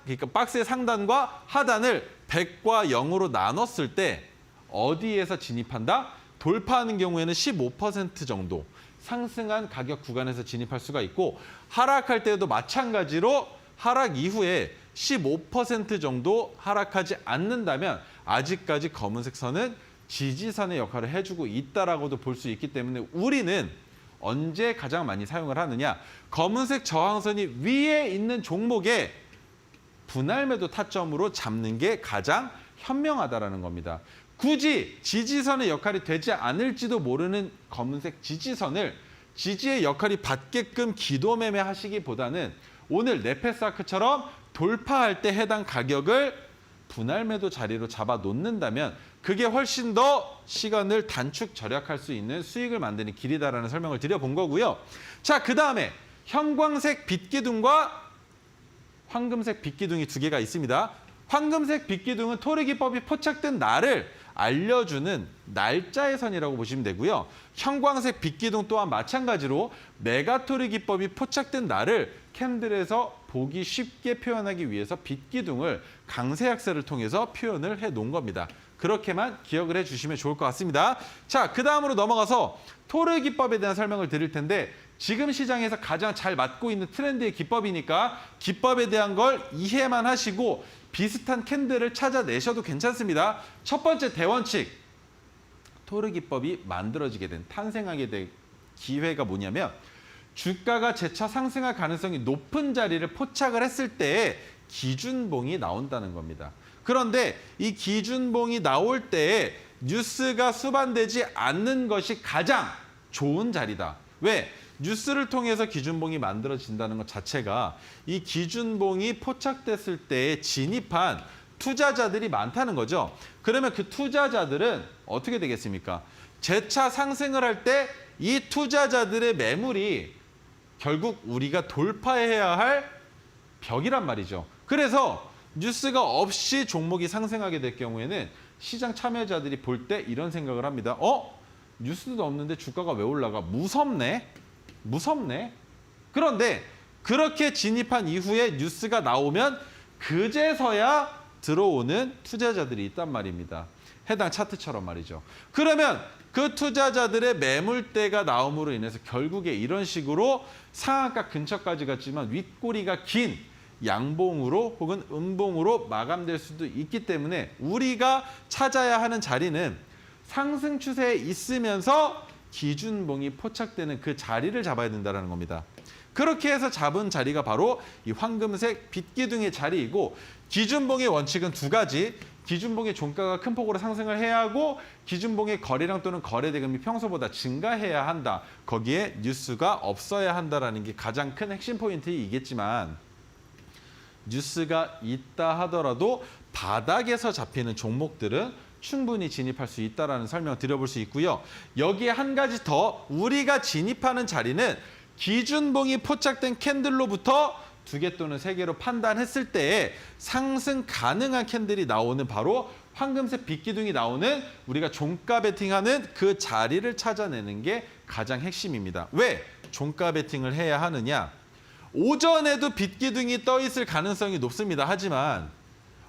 그러니까 박스의 상단과 하단을 100과 0으로 나눴을 때 어디에서 진입한다? 돌파하는 경우에는 15% 정도 상승한 가격 구간에서 진입할 수가 있고 하락할 때도 마찬가지로 하락 이후에 15% 정도 하락하지 않는다면 아직까지 검은색 선은 지지선의 역할을 해주고 있다라고도 볼 수 있기 때문에 우리는 언제 가장 많이 사용을 하느냐? 검은색 저항선이 위에 있는 종목의 분할 매도 타점으로 잡는 게 가장 현명하다라는 겁니다. 굳이 지지선의 역할이 되지 않을지도 모르는 검은색 지지선을 지지의 역할이 받게끔 기도 매매하시기보다는 오늘 네페스아크처럼 돌파할 때 해당 가격을 분할 매도 자리로 잡아 놓는다면 그게 훨씬 더 시간을 단축 절약할 수 있는 수익을 만드는 길이다라는 설명을 드려본 거고요. 자, 그다음에 형광색 빛기둥과 황금색 빛기둥이 두 개가 있습니다. 황금색 빛기둥은 토르 기법이 포착된 날을 알려주는 날짜의 선이라고 보시면 되고요. 형광색 빛기둥 또한 마찬가지로 메가토르 기법이 포착된 날을 캔들에서 보기 쉽게 표현하기 위해서 빛기둥을 강세약세를 통해서 표현을 해놓은 겁니다. 그렇게만 기억을 해주시면 좋을 것 같습니다. 자, 그 다음으로 넘어가서 토르 기법에 대한 설명을 드릴 텐데 지금 시장에서 가장 잘 맞고 있는 트렌드의 기법이니까 기법에 대한 걸 이해만 하시고 비슷한 캔들을 찾아내셔도 괜찮습니다. 첫 번째 대원칙, 토르 기법이 만들어지게 된, 탄생하게 된 기회가 뭐냐면 주가가 재차 상승할 가능성이 높은 자리를 포착을 했을 때에 기준봉이 나온다는 겁니다. 그런데 이 기준봉이 나올 때에 뉴스가 수반되지 않는 것이 가장 좋은 자리다. 왜? 뉴스를 통해서 기준봉이 만들어진다는 것 자체가 이 기준봉이 포착됐을 때에 진입한 투자자들이 많다는 거죠. 그러면 그 투자자들은 어떻게 되겠습니까? 재차 상승을 할 때 이 투자자들의 매물이 결국 우리가 돌파해야 할 벽이란 말이죠. 그래서 뉴스가 없이 종목이 상승하게 될 경우에는 시장 참여자들이 볼 때 이런 생각을 합니다. 뉴스도 없는데 주가가 왜 올라가? 무섭네. 그런데 그렇게 진입한 이후에 뉴스가 나오면 그제서야 들어오는 투자자들이 있단 말입니다. 해당 차트처럼 말이죠. 그러면 그 투자자들의 매물대가 나옴으로 인해서 결국에 이런 식으로 상한가 근처까지 갔지만 윗꼬리가 긴 양봉으로 혹은 음봉으로 마감될 수도 있기 때문에 우리가 찾아야 하는 자리는 상승 추세에 있으면서 기준봉이 포착되는 그 자리를 잡아야 된다는 겁니다. 그렇게 해서 잡은 자리가 바로 이 황금색 빛기둥의 자리이고 기준봉의 원칙은 두 가지. 기준봉의 종가가 큰 폭으로 상승을 해야 하고 기준봉의 거래량 또는 거래 대금이 평소보다 증가해야 한다. 거기에 뉴스가 없어야 한다라는 게 가장 큰 핵심 포인트이겠지만 뉴스가 있다 하더라도 바닥에서 잡히는 종목들은 충분히 진입할 수 있다는 설명을 드려볼 수 있고요. 여기에 한 가지 더 우리가 진입하는 자리는 기준봉이 포착된 캔들로부터 2개 또는 3개로 판단했을 때에 상승 가능한 캔들이 나오는 바로 황금색 빛기둥이 나오는 우리가 종가 베팅하는 그 자리를 찾아내는 게 가장 핵심입니다. 왜 종가 베팅을 해야 하느냐? 오전에도 빛기둥이 떠 있을 가능성이 높습니다. 하지만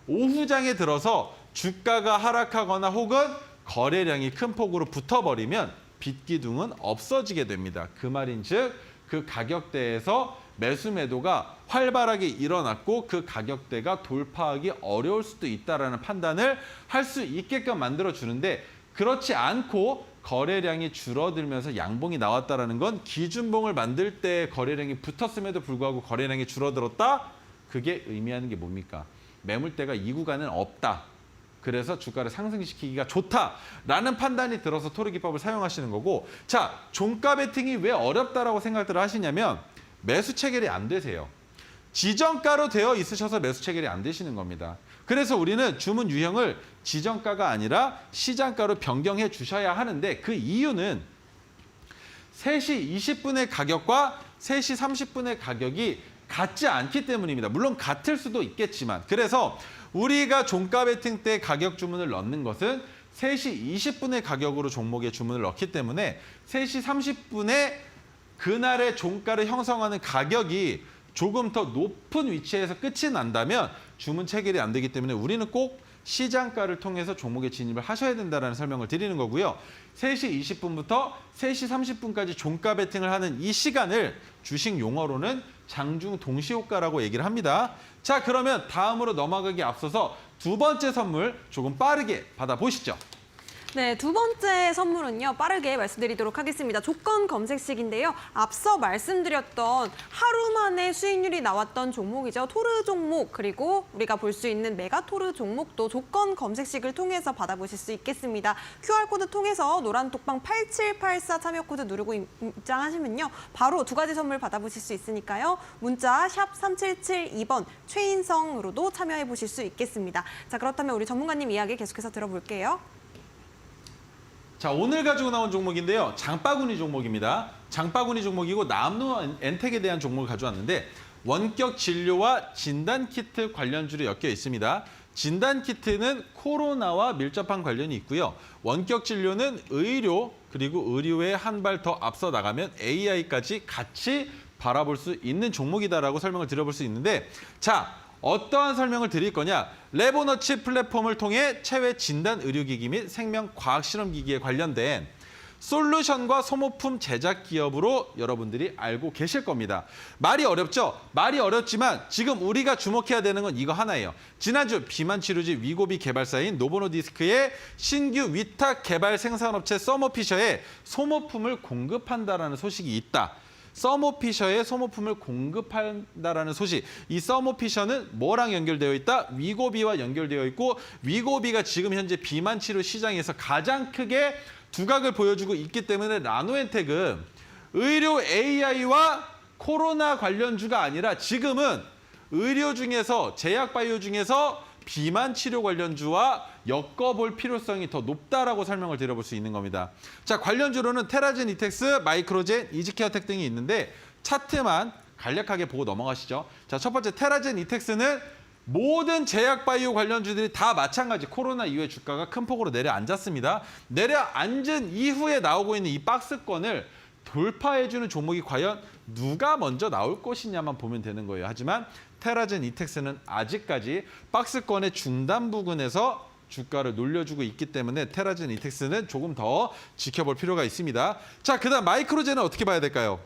오후장에 들어서 주가가 하락하거나 혹은 거래량이 큰 폭으로 붙어버리면 빚기둥은 없어지게 됩니다. 그 말인즉 그 가격대에서 매수 매도가 활발하게 일어났고 그 가격대가 돌파하기 어려울 수도 있다라는 판단을 할 수 있게끔 만들어주는데, 그렇지 않고 거래량이 줄어들면서 양봉이 나왔다라는 건 기준봉을 만들 때 거래량이 붙었음에도 불구하고 거래량이 줄어들었다? 그게 의미하는 게 뭡니까? 매물대가 이 구간은 없다. 그래서 주가를 상승시키기가 좋다라는 판단이 들어서 토르 기법을 사용하시는 거고, 자, 종가 베팅이 왜 어렵다라고 생각들을 하시냐면 매수 체결이 안 되세요. 지정가로 되어 있으셔서 매수 체결이 안 되시는 겁니다. 그래서 우리는 주문 유형을 지정가가 아니라 시장가로 변경해 주셔야 하는데, 그 이유는 3시 20분의 가격과 3시 30분의 가격이 같지 않기 때문입니다. 물론 같을 수도 있겠지만, 그래서 우리가 종가 베팅 때 가격 주문을 넣는 것은 3시 20분의 가격으로 종목의 주문을 넣기 때문에 3시 30분에 그날의 종가를 형성하는 가격이 조금 더 높은 위치에서 끝이 난다면 주문 체결이 안 되기 때문에 우리는 꼭 시장가를 통해서 종목에 진입을 하셔야 된다는 설명을 드리는 거고요. 3시 20분부터 3시 30분까지 종가 베팅을 하는 이 시간을 주식 용어로는 장중 동시효과라고 얘기를 합니다. 자, 그러면 다음으로 넘어가기 앞서서 두 번째 선물 조금 빠르게 받아보시죠. 네, 두 번째 선물은요, 빠르게 말씀드리도록 하겠습니다. 조건 검색식인데요. 앞서 말씀드렸던 하루 만에 수익률이 나왔던 종목이죠. 토르 종목, 그리고 우리가 볼 수 있는 메가토르 종목도 조건 검색식을 통해서 받아보실 수 있겠습니다. QR코드 통해서 노란 톡방 8784 참여 코드 누르고 입장하시면요, 바로 두 가지 선물 받아보실 수 있으니까요. 문자 샵 3772번 최인성으로도 참여해 보실 수 있겠습니다. 자, 그렇다면 우리 전문가님 이야기 계속해서 들어볼게요. 자, 오늘 가지고 나온 종목인데요. 장바구니 종목입니다. 장바구니 종목이고 남노 엔텍에 대한 종목을 가져왔는데, 원격 진료와 진단키트 관련주로 엮여 있습니다. 진단키트는 코로나와 밀접한 관련이 있고요. 원격 진료는 의료, 그리고 의료에 한 발 더 앞서 나가면 AI까지 같이 바라볼 수 있는 종목이다라고 설명을 드려볼 수 있는데, 자, 어떠한 설명을 드릴 거냐? 레보너치 플랫폼을 통해 체외 진단 의료기기 및 생명과학실험기기에 관련된 솔루션과 소모품 제작 기업으로 여러분들이 알고 계실 겁니다. 말이 어렵죠? 말이 어렵지만 지금 우리가 주목해야 되는 건 이거 하나예요. 지난주 비만 치료제 위고비 개발사인 노보노디스크의 신규 위탁 개발 생산업체 서머피셔에 소모품을 공급한다라는 소식이 있다. 서머피셔에 소모품을 공급한다라는 소식. 이 서머피셔는 뭐랑 연결되어 있다? 위고비와 연결되어 있고, 위고비가 지금 현재 비만 치료 시장에서 가장 크게 두각을 보여주고 있기 때문에 나노엔텍은 의료 AI와 코로나 관련주가 아니라 지금은 의료 중에서, 제약 바이오 중에서 비만 치료 관련주와 엮어볼 필요성이 더 높다라고 설명을 드려볼 수 있는 겁니다. 자, 관련주로는 테라젠, 이텍스, 마이크로젠, 이지케어텍 등이 있는데 차트만 간략하게 보고 넘어가시죠. 자, 첫 번째 테라젠, 이텍스는 모든 제약 바이오 관련주들이 다 마찬가지 코로나 이후에 주가가 큰 폭으로 내려앉았습니다. 내려앉은 이후에 나오고 있는 이 박스권을 돌파해주는 종목이 과연 누가 먼저 나올 것이냐만 보면 되는 거예요. 하지만 테라젠, 이텍스는 아직까지 박스권의 중단 부근에서 주가를 놀려주고 있기 때문에 테라젠, 이텍스는 조금 더 지켜볼 필요가 있습니다. 자, 그다음 마이크로젠은 어떻게 봐야 될까요?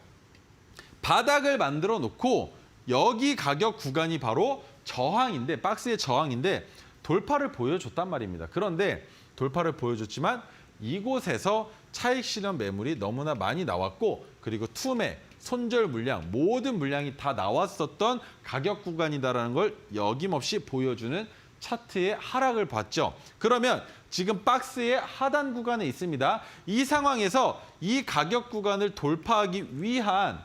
바닥을 만들어 놓고 여기 가격 구간이 바로 저항인데, 박스의 저항인데 돌파를 보여줬단 말입니다. 그런데 돌파를 보여줬지만 이곳에서 차익 실현 매물이 너무나 많이 나왔고, 그리고 투매, 손절 물량, 모든 물량이 다 나왔었던 가격 구간이다라는 걸 여김없이 보여주는 차트의 하락을 봤죠. 그러면 지금 박스의 하단 구간에 있습니다. 이 상황에서 이 가격 구간을 돌파하기 위한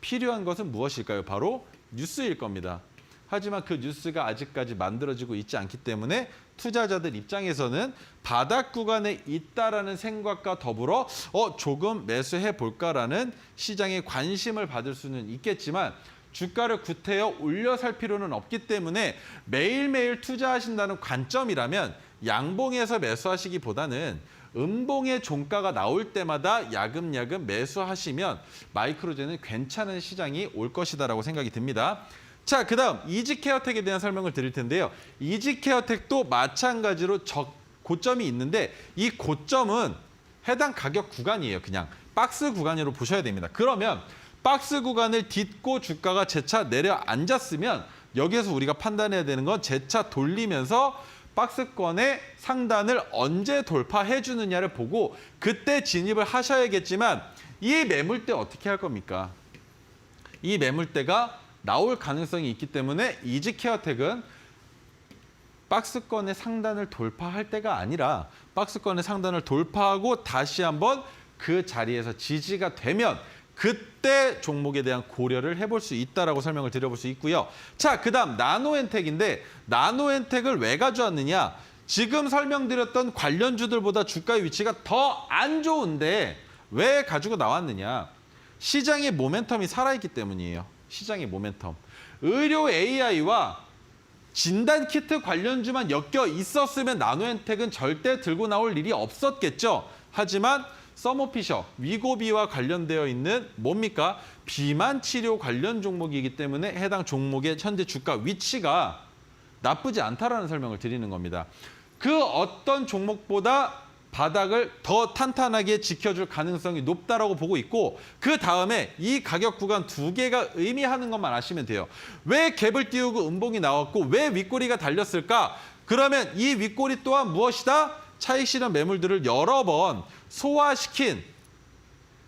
필요한 것은 무엇일까요? 바로 뉴스일 겁니다. 하지만 그 뉴스가 아직까지 만들어지고 있지 않기 때문에 투자자들 입장에서는 바닥 구간에 있다라는 생각과 더불어 조금 매수해 볼까라는 시장의 관심을 받을 수는 있겠지만 주가를 구태여 올려 살 필요는 없기 때문에 매일매일 투자하신다는 관점이라면 양봉에서 매수하시기보다는 음봉의 종가가 나올 때마다 야금야금 매수하시면 마이크로젠은 괜찮은 시장이 올 것이다라고 생각이 듭니다. 자, 그다음 이지케어텍에 대한 설명을 드릴 텐데요. 이지케어텍도 마찬가지로 고점이 있는데 이 고점은 해당 가격 구간이에요. 그냥 박스 구간으로 보셔야 됩니다. 그러면 박스 구간을 딛고 주가가 재차 내려앉았으면 여기에서 우리가 판단해야 되는 건 재차 돌리면서 박스권의 상단을 언제 돌파해 주느냐를 보고 그때 진입을 하셔야겠지만 이 매물대 어떻게 할 겁니까? 이 매물대가 나올 가능성이 있기 때문에 이지케어텍은 박스권의 상단을 돌파할 때가 아니라 박스권의 상단을 돌파하고 다시 한번 그 자리에서 지지가 되면 그때 종목에 대한 고려를 해볼 수 있다라고 설명을 드려볼 수 있고요. 자, 그다음 나노엔텍인데 나노엔텍을 왜 가져왔느냐? 지금 설명드렸던 관련주들보다 주가의 위치가 더 안 좋은데 왜 가지고 나왔느냐? 시장의 모멘텀이 살아있기 때문이에요. 시장의 모멘텀. 의료 AI와 진단 키트 관련주만 엮여 있었으면 나노엔텍은 절대 들고 나올 일이 없었겠죠. 하지만 서모피셔, 위고비와 관련되어 있는 뭡니까? 비만 치료 관련 종목이기 때문에 해당 종목의 현재 주가 위치가 나쁘지 않다라는 설명을 드리는 겁니다. 그 어떤 종목보다 바닥을 더 탄탄하게 지켜줄 가능성이 높다라고 보고 있고 그 다음에 이 가격 구간 두 개가 의미하는 것만 아시면 돼요. 왜 갭을 띄우고 음봉이 나왔고 왜 윗꼬리가 달렸을까? 그러면 이 윗꼬리 또한 무엇이다? 차익 실현 매물들을 여러 번 소화시킨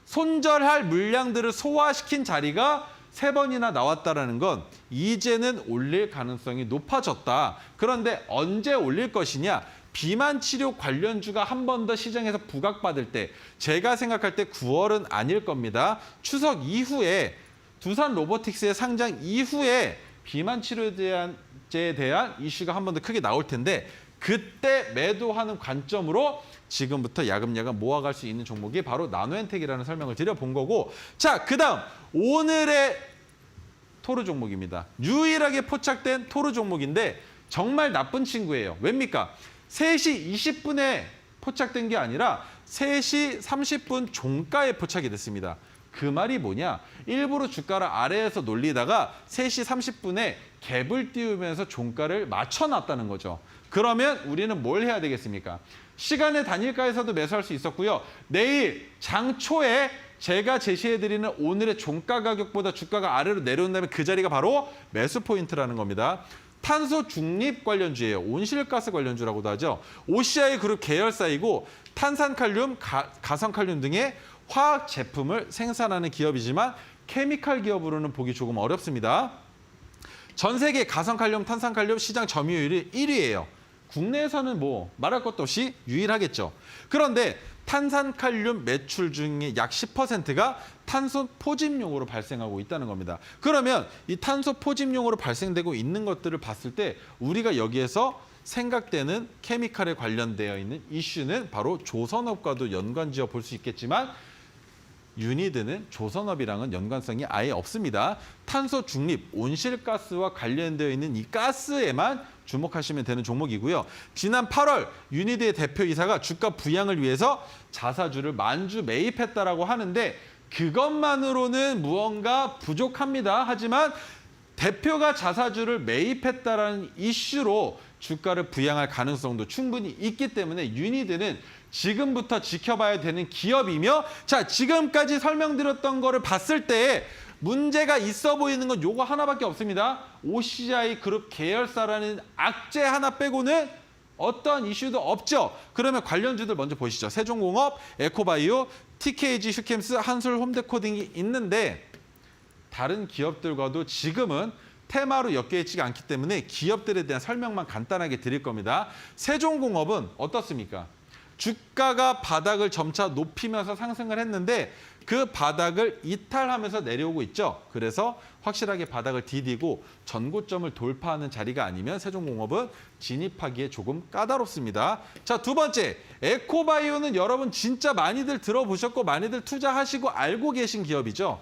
손절할 물량들을 소화시킨 자리가 3번이나 나왔다라는 건 이제는 올릴 가능성이 높아졌다. 그런데 언제 올릴 것이냐? 비만 치료 관련주가 한 번 더 시장에서 부각받을 때 제가 생각할 때 9월은 아닐 겁니다. 추석 이후에 두산 로보틱스의 상장 이후에 비만 치료에 대한 이슈가 한 번 더 크게 나올 텐데 그때 매도하는 관점으로 지금부터 야금야금 모아갈 수 있는 종목이 바로 나노엔텍이라는 설명을 드려본 거고 자, 그다음 오늘의 토르 종목입니다. 유일하게 포착된 토르 종목인데 정말 나쁜 친구예요. 왜입니까? 3시 20분에 포착된 게 아니라 3시 30분 종가에 포착이 됐습니다. 그 말이 뭐냐? 일부러 주가를 아래에서 놀리다가 3시 30분에 갭을 띄우면서 종가를 맞춰놨다는 거죠. 그러면 우리는 뭘 해야 되겠습니까? 시간의 단일가에서도 매수할 수 있었고요. 내일 장 초에 제가 제시해드리는 오늘의 종가 가격보다 주가가 아래로 내려온다면 그 자리가 바로 매수 포인트라는 겁니다. 탄소 중립 관련주예요. 온실가스 관련주라고도 하죠. OCI 그룹 계열사이고 탄산칼륨, 가성칼륨 등의 화학 제품을 생산하는 기업이지만 케미칼 기업으로는 보기 조금 어렵습니다. 전 세계 가성칼륨, 탄산칼륨 시장 점유율이 1위예요. 국내에서는 뭐 말할 것도 없이 유일하겠죠. 그런데 탄산칼륨 매출 중에 약 10%가 탄소 포집용으로 발생하고 있다는 겁니다. 그러면 이 탄소 포집용으로 발생되고 있는 것들을 봤을 때 우리가 여기에서 생각되는 케미칼에 관련되어 있는 이슈는 바로 조선업과도 연관지어 볼 수 있겠지만 유니드는 조선업이랑은 연관성이 아예 없습니다. 탄소 중립, 온실가스와 관련되어 있는 이 가스에만 주목하시면 되는 종목이고요. 지난 8월 유니드의 대표이사가 주가 부양을 위해서 자사주를 만주 매입했다라고 하는데 그것만으로는 무언가 부족합니다. 하지만 대표가 자사주를 매입했다라는 이슈로 주가를 부양할 가능성도 충분히 있기 때문에 유니드는 지금부터 지켜봐야 되는 기업이며 자, 지금까지 설명드렸던 거를 봤을 때 문제가 있어 보이는 건 요거 하나밖에 없습니다. OCI 그룹 계열사라는 악재 하나 빼고는 어떠한 이슈도 없죠. 그러면 관련주들 먼저 보시죠. 세종공업, 에코바이오, TKG, 휴캠스, 한솔, 홈데코딩이 있는데 다른 기업들과도 지금은 테마로 엮여 있지가 않기 때문에 기업들에 대한 설명만 간단하게 드릴 겁니다. 세종공업은 어떻습니까? 주가가 바닥을 점차 높이면서 상승을 했는데 그 바닥을 이탈하면서 내려오고 있죠. 그래서 확실하게 바닥을 디디고 전고점을 돌파하는 자리가 아니면 세종공업은 진입하기에 조금 까다롭습니다. 자, 두 번째, 에코바이오는 여러분 진짜 많이들 들어보셨고 많이들 투자하시고 알고 계신 기업이죠.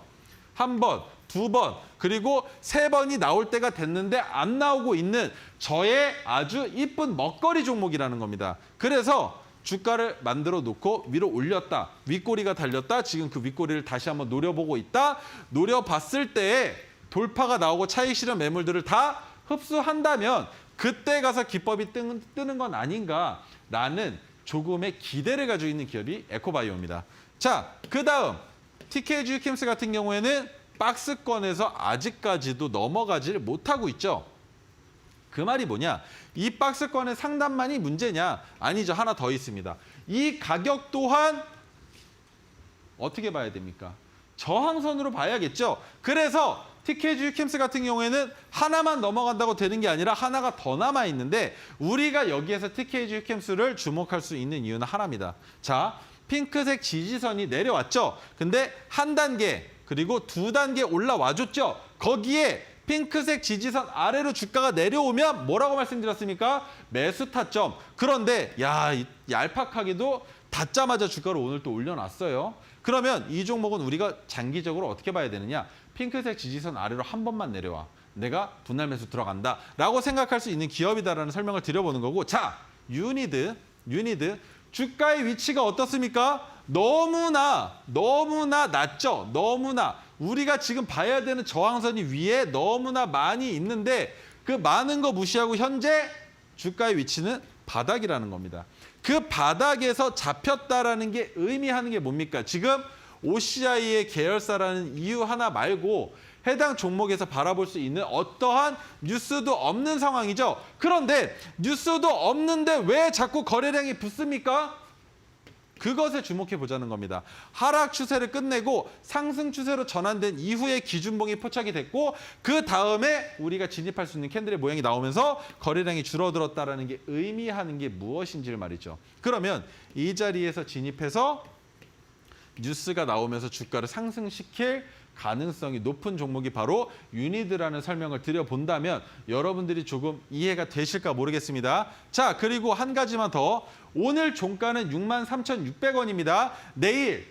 한 번, 두 번, 그리고 3번이 나올 때가 됐는데 안 나오고 있는 저의 아주 이쁜 먹거리 종목이라는 겁니다. 그래서 주가를 만들어 놓고 위로 올렸다. 윗꼬리가 달렸다. 지금 그 윗꼬리를 다시 한번 노려보고 있다. 노려봤을 때 돌파가 나오고 차익 실현 매물들을 다 흡수한다면 그때 가서 기법이 뜨는 건 아닌가라는 조금의 기대를 가지고 있는 기업이 에코바이오입니다. 자, 그다음 TKG 캠스 같은 경우에는 박스권에서 아직까지도 넘어가지를 못하고 있죠. 그 말이 뭐냐? 이 박스권의 상단만이 문제냐? 아니죠. 하나 더 있습니다. 이 가격 또한 어떻게 봐야 됩니까? 저항선으로 봐야겠죠. 그래서 TKG 캠스 같은 경우에는 하나만 넘어간다고 되는 게 아니라 하나가 더 남아 있는데 우리가 여기에서 TKG 캠스를 주목할 수 있는 이유는 하나입니다. 자, 핑크색 지지선이 내려왔죠. 근데 한 단계 그리고 두 단계 올라와줬죠. 거기에 핑크색 지지선 아래로 주가가 내려오면 뭐라고 말씀드렸습니까? 매수 타점. 그런데 얄팍하게도 닿자마자 주가를 오늘 또 올려놨어요. 그러면 이 종목은 우리가 장기적으로 어떻게 봐야 되느냐? 핑크색 지지선 아래로 한 번만 내려와. 내가 분할 매수 들어간다라고 생각할 수 있는 기업이다라는 설명을 드려보는 거고, 자, 유니드 주가의 위치가 어떻습니까? 너무나 낮죠. 너무나 우리가 지금 봐야 되는 저항선이 위에 너무나 많이 있는데 그 많은 거 무시하고 현재 주가의 위치는 바닥이라는 겁니다. 그 바닥에서 잡혔다라는 게 의미하는 게 뭡니까? 지금 OCI의 계열사라는 이유 하나 말고 해당 종목에서 바라볼 수 있는 어떠한 뉴스도 없는 상황이죠. 그런데 뉴스도 없는데 왜 자꾸 거래량이 붙습니까? 그것에 주목해 보자는 겁니다. 하락 추세를 끝내고 상승 추세로 전환된 이후에 기준봉이 포착이 됐고 그 다음에 우리가 진입할 수 있는 캔들의 모양이 나오면서 거래량이 줄어들었다는 게 의미하는 게 무엇인지를 말이죠. 그러면 이 자리에서 진입해서 뉴스가 나오면서 주가를 상승시킬 가능성이 높은 종목이 바로 유니드라는 설명을 드려본다면 여러분들이 조금 이해가 되실까 모르겠습니다. 자, 그리고 한 가지만 더. 오늘 종가는 63,600원입니다. 내일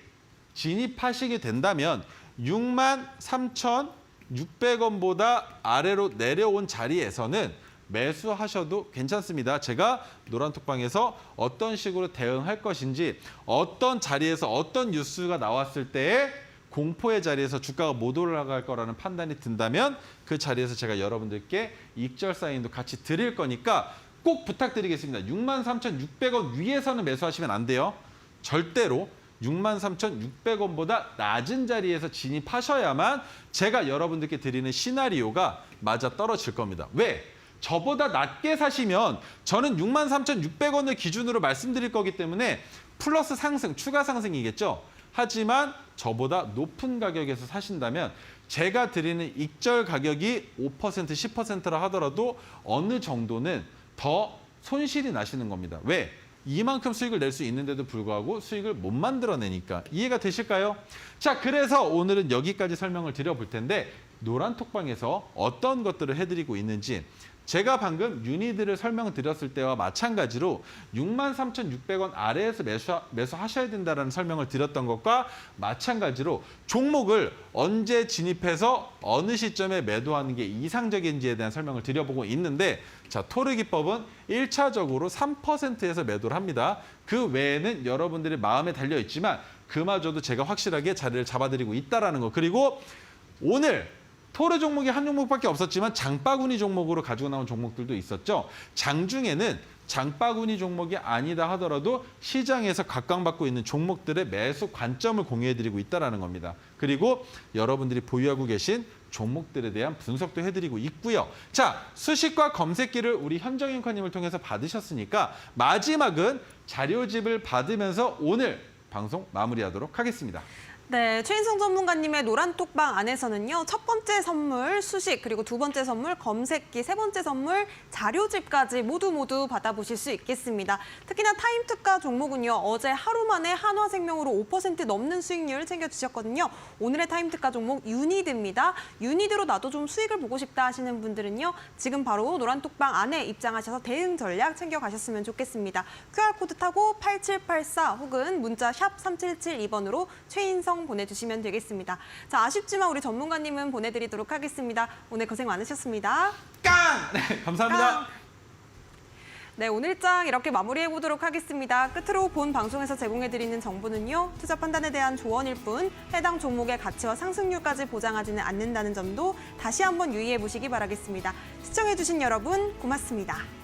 진입하시게 된다면 63,600원보다 아래로 내려온 자리에서는 매수하셔도 괜찮습니다. 제가 노란톡방에서 어떤 식으로 대응할 것인지 어떤 자리에서 어떤 뉴스가 나왔을 때에 공포의 자리에서 주가가 못 올라갈 거라는 판단이 든다면 그 자리에서 제가 여러분들께 익절 사인도 같이 드릴 거니까 꼭 부탁드리겠습니다. 63,600원 위에서는 매수하시면 안 돼요. 절대로 63,600원보다 낮은 자리에서 진입하셔야만 제가 여러분들께 드리는 시나리오가 맞아 떨어질 겁니다. 왜? 저보다 낮게 사시면 저는 63,600원을 기준으로 말씀드릴 거기 때문에 플러스 상승, 추가 상승이겠죠. 하지만 저보다 높은 가격에서 사신다면 제가 드리는 익절 가격이 5%, 10%라 하더라도 어느 정도는 더 손실이 나시는 겁니다. 왜? 이만큼 수익을 낼 수 있는데도 불구하고 수익을 못 만들어내니까. 이해가 되실까요? 자, 그래서 오늘은 여기까지 설명을 드려볼 텐데 노란톡방에서 어떤 것들을 해드리고 있는지 제가 방금 유니드를 설명드렸을 때와 마찬가지로 63,600원 아래에서 매수하셔야 된다는 설명을 드렸던 것과 마찬가지로 종목을 언제 진입해서 어느 시점에 매도하는 게 이상적인지에 대한 설명을 드려보고 있는데 자, 토르 기법은 1차적으로 3%에서 매도를 합니다. 그 외에는 여러분들의 마음에 달려있지만 그마저도 제가 확실하게 자리를 잡아드리고 있다는 거. 그리고 오늘 토르 종목이 한 종목밖에 없었지만 장바구니 종목으로 가지고 나온 종목들도 있었죠. 장중에는 장바구니 종목이 아니다 하더라도 시장에서 각광받고 있는 종목들의 매수 관점을 공유해드리고 있다는 겁니다. 그리고 여러분들이 보유하고 계신 종목들에 대한 분석도 해드리고 있고요. 자, 수식과 검색기를 우리 현정 앵커님을 통해서 받으셨으니까 마지막은 자료집을 받으면서 오늘 방송 마무리하도록 하겠습니다. 네, 최인성 전문가님의 노란톡방 안에서는요. 첫 번째 선물 수식, 그리고 두 번째 선물 검색기, 세 번째 선물 자료집까지 모두 받아보실 수 있겠습니다. 특히나 타임특가 종목은요. 어제 하루 만에 한화생명으로 5% 넘는 수익률 챙겨주셨거든요. 오늘의 타임특가 종목 유니드입니다. 유니드로 나도 좀 수익을 보고 싶다 하시는 분들은요. 지금 바로 노란톡방 안에 입장하셔서 대응 전략 챙겨가셨으면 좋겠습니다. QR코드 타고 8784 혹은 문자 샵 3772번으로 최인성 보내주시면 되겠습니다. 자, 아쉽지만 우리 전문가님은 보내드리도록 하겠습니다. 오늘 고생 많으셨습니다. 깡! 네, 감사합니다. 깡! 네, 오늘 장 이렇게 마무리해 보도록 하겠습니다. 끝으로 본 방송에서 제공해드리는 정보는요, 투자 판단에 대한 조언일 뿐 해당 종목의 가치와 상승률까지 보장하지는 않는다는 점도 다시 한번 유의해 보시기 바라겠습니다. 시청해주신 여러분 고맙습니다.